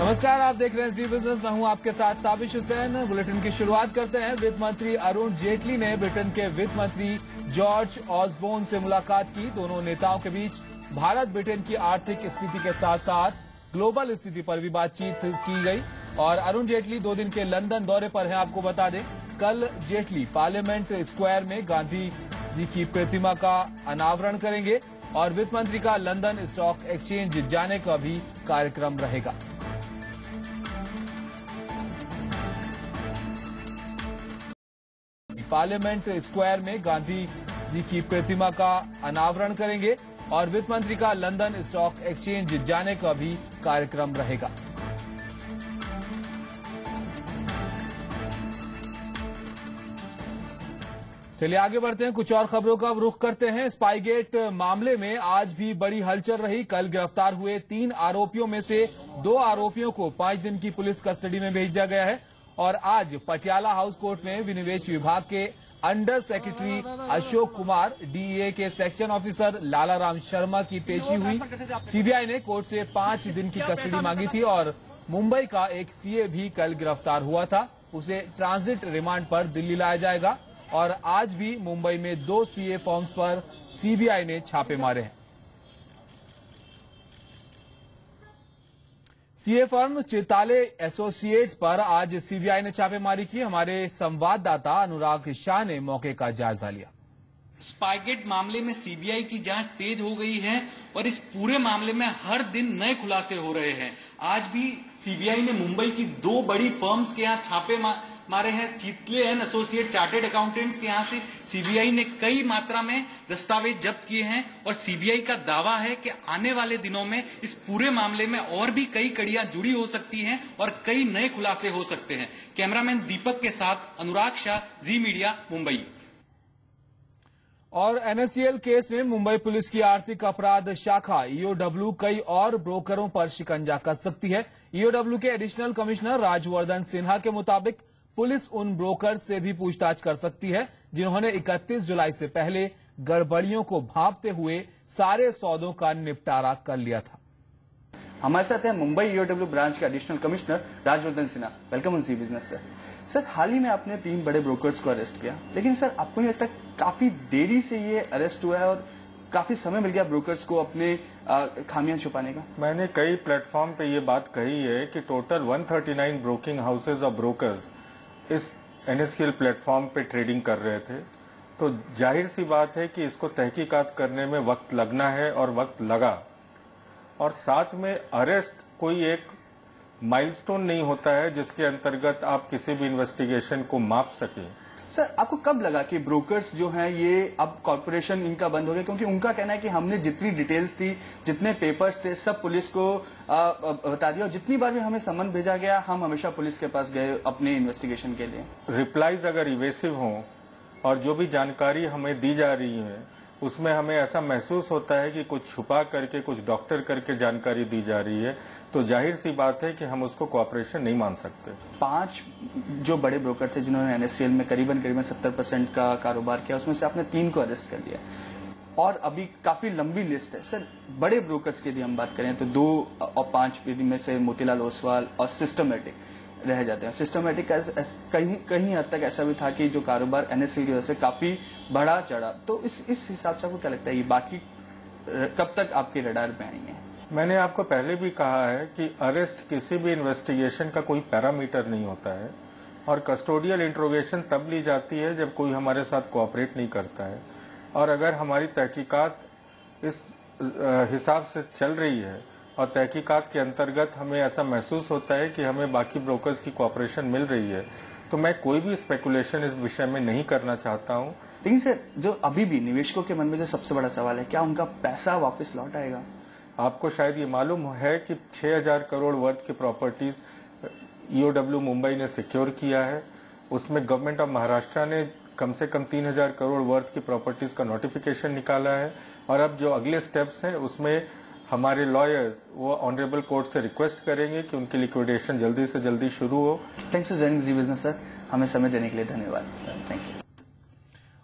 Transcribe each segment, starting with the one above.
नमस्कार, आप देख रहे हैं जी बिजनेस। मैं हूं आपके साथ ताबिश हुसैन। बुलेटिन की शुरुआत करते हैं। वित्त मंत्री अरुण जेटली ने ब्रिटेन के वित्त मंत्री जॉर्ज ऑसबोर्न से मुलाकात की। दोनों नेताओं के बीच भारत ब्रिटेन की आर्थिक स्थिति के साथ साथ ग्लोबल स्थिति पर भी बातचीत की गई। और अरुण जेटली 2 दिन के लंदन दौरे पर हैं। आपको बता दें, कल जेटली पार्लियामेंट स्क्वायर में गांधी जी की प्रतिमा का अनावरण करेंगे और वित्त मंत्री का लंदन स्टॉक एक्सचेंज जाने का भी कार्यक्रम रहेगा। पार्लियामेंट स्क्वायर में गांधी जी की प्रतिमा का अनावरण करेंगे और वित्त मंत्री का लंदन स्टॉक एक्सचेंज जाने का भी कार्यक्रम रहेगा। चलिए आगे बढ़ते हैं, कुछ और खबरों का रुख करते हैं। स्पाईगेट मामले में आज भी बड़ी हलचल रही। कल गिरफ्तार हुए 3 आरोपियों में से 2 आरोपियों को 5 दिन की पुलिस कस्टडी में भेज दिया गया है और आज पटियाला हाउस कोर्ट में विनिवेश विभाग के under secretary Ashok Kumar, DEA के सेक्शन ऑफिसर लालाराम शर्मा की पेशी हुई। सीबीआई ने कोर्ट से 5 दिन की कस्टडी मांगी थी और मुंबई का एक सीए भी कल गिरफ्तार हुआ था। उसे ट्रांजिट रिमांड पर दिल्ली लाया जाएगा और आज भी मुंबई में 2 सीए फॉर्म्स पर सीबीआई ने छापे मारे हैं। सीए फर्म चिताले एसोसिएट्स पर आज सीबीआई ने छापेमारी की। हमारे संवाददाता अनुराग शाह ने मौके का जायजा लिया। स्पाईगेट मामले में सीबीआई की जांच तेज हो गई है और इस पूरे मामले में हर दिन नए खुलासे हो रहे हैं। आज भी सीबीआई ने मुंबई की 2 बड़ी फर्म्स के यहाँ छापे मारे हैं। चितले एंड एसोसिएट चार्टेड अकाउंटेंट्स के यहाँ से सीबीआई ने कई मात्रा में दस्तावेज जब्त किए हैं और सीबीआई का दावा है कि आने वाले दिनों में इस पूरे मामले में और भी कई कड़ियां जुड़ी हो सकती हैं और कई नए खुलासे हो सकते हैं। कैमरामैन दीपक के साथ अनुराग शाह, जी मीडिया, मुंबई। और एनएससीएल केस में मुंबई पुलिस की आर्थिक अपराध शाखा ईओडब्ल्यू कई और ब्रोकरों पर शिकंजा कस सकती है। ईओडब्ल्यू के एडिशनल कमिश्नर राजवर्धन सिन्हा के मुताबिक पुलिस उन ब्रोकर से भी पूछताछ कर सकती है जिन्होंने 31 जुलाई से पहले गड़बड़ियों को भांपते हुए सारे सौदों का निपटारा कर लिया था। हमारे साथ है मुंबई ईओडब्ल्यू ब्रांच के additional commissioner Rajvardhan Sinha. Welcome on Zee Business sir. Sir, हाल ही में आपने 3 बड़े ब्रोकर्स को अरेस्ट किया, लेकिन सर आपको नहीं लगता काफी देरी से ये अरेस्ट हुआ है और काफी समय मिल गया ब्रोकर्स को अपने खामियां छुपाने का? मैंने कई प्लेटफॉर्म पे ये बात कही है कि टोटल 139 ब्रोकिंग हाउसेज और ब्रोकर्स इस एनएससीएल प्लेटफॉर्म पे ट्रेडिंग कर रहे थे। तो जाहिर सी बात है कि इसको तहकीकात करने में वक्त लगना है और वक्त लगा। और साथ में अरेस्ट कोई एक माइलस्टोन नहीं होता है जिसके अंतर्गत आप किसी भी इन्वेस्टिगेशन को माप सकें। सर, आपको कब लगा कि ब्रोकर्स जो हैं ये अब कॉर्पोरेशन इनका बंद हो गया? क्योंकि उनका कहना है कि हमने जितनी डिटेल्स थी, जितने पेपर्स थे, सब पुलिस को बता दिया और जितनी बार भी हमें समन भेजा गया हम हमेशा पुलिस के पास गए अपने इन्वेस्टिगेशन के लिए। रिप्लाईज अगर इवेसिव हों और जो भी जानकारी हमें दी जा रही है उसमें हमें ऐसा महसूस होता है कि कुछ छुपा करके, कुछ डॉक्टर करके जानकारी दी जा रही है, तो जाहिर सी बात है कि हम उसको कोऑपरेशन नहीं मान सकते। 5 जो बड़े ब्रोकर थे जिन्होंने एनएससीएल में करीबन 70% का कारोबार किया, उसमें से आपने 3 को अरेस्ट कर लिया और अभी काफी लंबी लिस्ट है। सर, बड़े ब्रोकर्स की यदि हम बात करें तो 2 और 5 में से मोतीलाल ओसवाल और सिस्टमेटिक रह जाते हैं। सिस्टमेटिक कहीं हद तक ऐसा भी था कि जो कारोबार एनएससीएल की वजह से काफी बढ़ा चढ़ा। तो इस हिसाब से आपको क्या लगता है ये बाकी कब तक आपके रडार में आएंगे? मैंने आपको पहले भी कहा है कि अरेस्ट किसी भी इन्वेस्टिगेशन का कोई पैरामीटर नहीं होता है और कस्टोडियल इंट्रोगेशन तब ली जाती है जब कोई हमारे साथ कोऑपरेट नहीं करता है। और अगर हमारी तहकीकात इस हिसाब से चल रही है और तहकीकात के अंतर्गत हमें ऐसा महसूस होता है कि हमें बाकी ब्रोकर्स की कोऑपरेशन मिल रही है, तो मैं कोई भी स्पेकुलेशन इस विषय में नहीं करना चाहता हूं। लेकिन सर, जो अभी भी निवेशकों के मन में जो सबसे बड़ा सवाल है, क्या उनका पैसा वापस लौट आएगा? आपको शायद ये मालूम है कि 6000 करोड़ वर्थ की प्रॉपर्टीज ईओडब्ल्यू मुंबई ने सिक्योर किया है। उसमें गवर्नमेंट ऑफ महाराष्ट्र ने कम से कम 3000 करोड़ वर्थ की प्रॉपर्टीज का नोटिफिकेशन निकाला है और अब जो अगले स्टेप्स हैं उसमें हमारे लॉयर्स वो ऑनरेबल कोर्ट से रिक्वेस्ट करेंगे कि उनकी लिक्विडेशन जल्दी से जल्दी शुरू हो। Thanks for joining Zee business sir, हमें समय देने के लिए धन्यवाद। Thank you.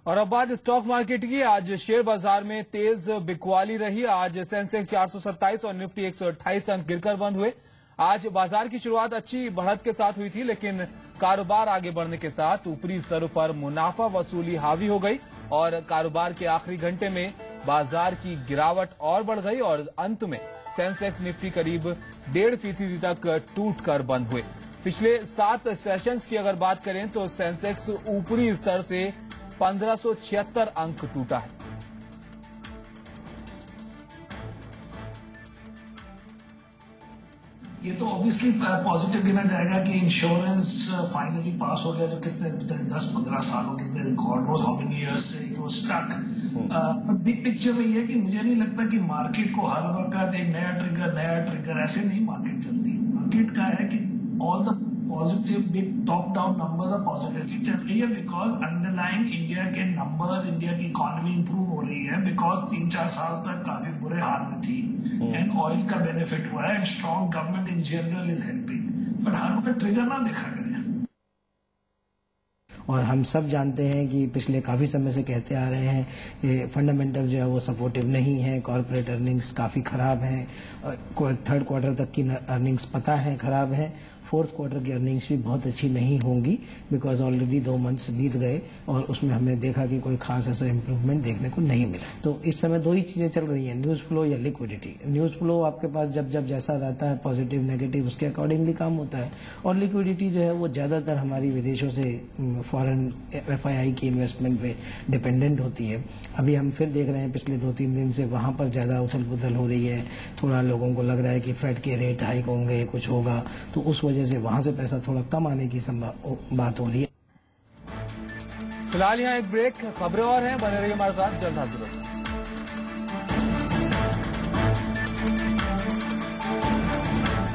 और अब बात स्टॉक मार्केट की। आज शेयर बाजार में तेज बिकवाली रही। आज सेंसेक्स 427 और निफ्टी 128 अंक गिरकर बंद हुए। आज बाजार की शुरुआत अच्छी बढ़त के साथ हुई थी, लेकिन कारोबार आगे बढ़ने के साथ ऊपरी स्तरों पर मुनाफा वसूली हावी हो गई और कारोबार के आखिरी घंटे में बाजार की गिरावट और बढ़ गई और अंत में सेंसेक्स निफ्टी करीब 1.5% तक टूटकर बंद हुए। पिछले 7 सेशंस की अगर बात करें तो सेंसेक्स ऊपरी स्तर से 1576 अंक टूटा है। ये तो ऑब्वियसली पॉजिटिव गिना जाएगा कि इंश्योरेंस फाइनली पास हो गया, जो कितने 10-15 सालों कितने God knows how many years से it was stuck. Big picture में ये है कि मुझे नहीं लगता कि मार्केट को हर वक्त एक नया ट्रिगर ऐसे नहीं मार्केट चलती। मार्केट का है कि all the positive big top down numbers are positive चल रही है बिकॉज अंडरलाइंग इंडिया के नंबर्स, इंडिया की इकोनॉमी इंप्रूव हो रही है बिकॉज 3-4 साल तक काफी बुरे हाल में थी एंड ऑयल का बेनिफिट हुआ है and strong government in general is helping. But हर वक्त ट्रिगर ना देखा करें। और हम सब जानते हैं कि पिछले काफ़ी समय से कहते आ रहे हैं कि फंडामेंटल जो है वो सपोर्टिव नहीं है, कॉर्पोरेट अर्निंग्स काफ़ी ख़राब हैं, थर्ड क्वार्टर तक की अर्निंग्स पता है ख़राब है, फोर्थ क्वार्टर की अर्निंग्स भी बहुत अच्छी नहीं होंगी बिकॉज ऑलरेडी 2 मंथ्स बीत गए और उसमें हमने देखा कि कोई खास ऐसा इम्प्रूवमेंट देखने को नहीं मिला। तो इस समय 2 ही चीज़ें चल रही हैं, न्यूज़ फ्लो या लिक्विडिटी। न्यूज़ फ्लो आपके पास जब जैसा रहता है पॉजिटिव नेगेटिव उसके अकॉर्डिंगली काम होता है, और लिक्विडिटी जो है वो ज़्यादातर हमारी विदेशों से फॉरेन FII की इन्वेस्टमेंट पे डिपेंडेंट होती है। अभी हम फिर देख रहे हैं पिछले 2-3 दिन से वहाँ पर ज़्यादा उथल पुथल हो रही है, थोड़ा लोगों को लग रहा है कि फेड के रेट हाइक होंगे, कुछ होगा, तो उस वजह से वहां से पैसा थोड़ा कम आने की बात हो रही है। फिलहाल यहाँ एक ब्रेक, खबरें और हैं, बने रहिए हमारे साथ, जल्द हाजिर होंगे।